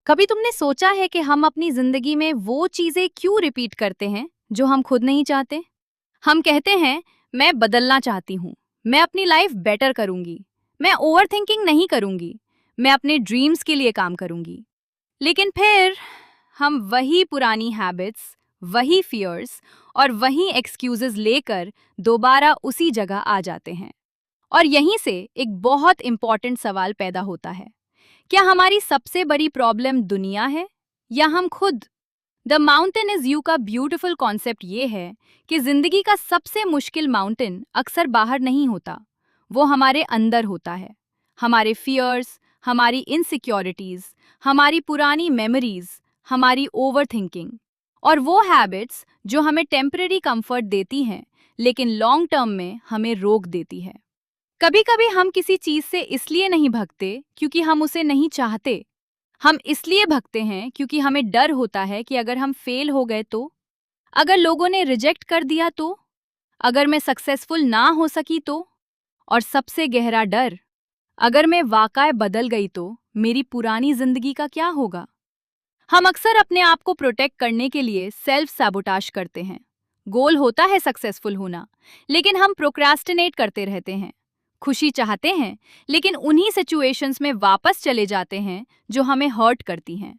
कभी तुमने सोचा है कि हम अपनी जिंदगी में वो चीजें क्यों रिपीट करते हैं जो हम खुद नहीं चाहते? हम कहते हैं, मैं बदलना चाहती हूँ, मैं अपनी लाइफ बेटर करूंगी, मैं ओवरथिंकिंग नहीं करूंगी, मैं अपने ड्रीम्स के लिए काम करूंगी। लेकिन फिर हम वही पुरानी हैबिट्स, वही फियर्स और वही एक्सक्यूजेस लेकर दोबारा उसी जगह आ जाते हैं। और यहीं से एक बहुत इंपॉर्टेंट सवाल पैदा होता है, क्या हमारी सबसे बड़ी प्रॉब्लम दुनिया है या हम खुद? द माउंटेन इज यू का ब्यूटिफुल कॉन्सेप्ट ये है कि जिंदगी का सबसे मुश्किल माउंटेन अक्सर बाहर नहीं होता, वो हमारे अंदर होता है। हमारे फियर्स, हमारी इनसिक्योरिटीज, हमारी पुरानी मेमोरीज, हमारी ओवरथिंकिंग और वो हैबिट्स जो हमें टेम्पररी कंफर्ट देती हैं लेकिन लॉन्ग टर्म में हमें रोक देती है। कभी कभी हम किसी चीज से इसलिए नहीं भागते क्योंकि हम उसे नहीं चाहते, हम इसलिए भागते हैं क्योंकि हमें डर होता है कि अगर हम फेल हो गए तो, अगर लोगों ने रिजेक्ट कर दिया तो, अगर मैं सक्सेसफुल ना हो सकी तो, और सबसे गहरा डर, अगर मैं वाकई बदल गई तो मेरी पुरानी जिंदगी का क्या होगा? हम अक्सर अपने आप को प्रोटेक्ट करने के लिए सेल्फ सैबोटाज करते हैं। गोल होता है सक्सेसफुल होना, लेकिन हम प्रोक्रास्टिनेट करते रहते हैं। खुशी चाहते हैं, लेकिन उन्हीं सिचुएशंस में वापस चले जाते हैं जो हमें हर्ट करती हैं।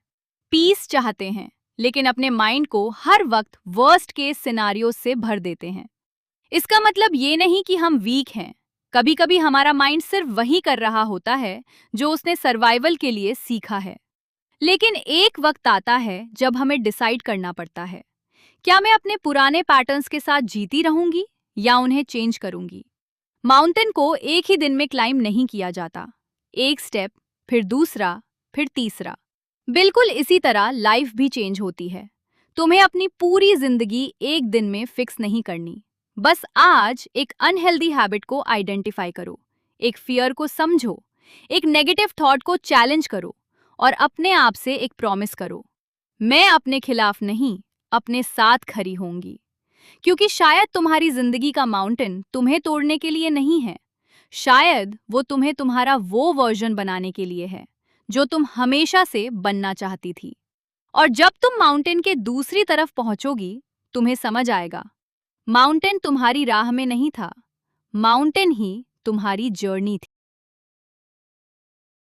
पीस चाहते हैं, लेकिन अपने माइंड को हर वक्त वर्स्ट केस सिनारियों से भर देते हैं। इसका मतलब ये नहीं कि हम वीक हैं। कभी कभी हमारा माइंड सिर्फ वही कर रहा होता है जो उसने सर्वाइवल के लिए सीखा है। लेकिन एक वक्त आता है जब हमें डिसाइड करना पड़ता है, क्या मैं अपने पुराने पैटर्न्स के साथ जीती रहूंगी या उन्हें चेंज करूंगी? माउंटेन को एक ही दिन में क्लाइम नहीं किया जाता। एक स्टेप, फिर दूसरा, फिर तीसरा। बिल्कुल इसी तरह लाइफ भी चेंज होती है। तुम्हें अपनी पूरी जिंदगी एक दिन में फिक्स नहीं करनी। बस आज एक अनहेल्दी हैबिट को आइडेंटिफाई करो, एक फियर को समझो, एक नेगेटिव थॉट को चैलेंज करो और अपने आप से एक प्रॉमिस करो, मैं अपने खिलाफ नहीं, अपने साथ खड़ी होंगी। क्योंकि शायद तुम्हारी जिंदगी का माउंटेन तुम्हें तोड़ने के लिए नहीं है, शायद वो तुम्हें तुम्हारा वो वर्जन बनाने के लिए है जो तुम हमेशा से बनना चाहती थी। और जब तुम माउंटेन के दूसरी तरफ पहुंचोगी, तुम्हें समझ आएगा, माउंटेन तुम्हारी राह में नहीं था, माउंटेन ही तुम्हारी जर्नी थी।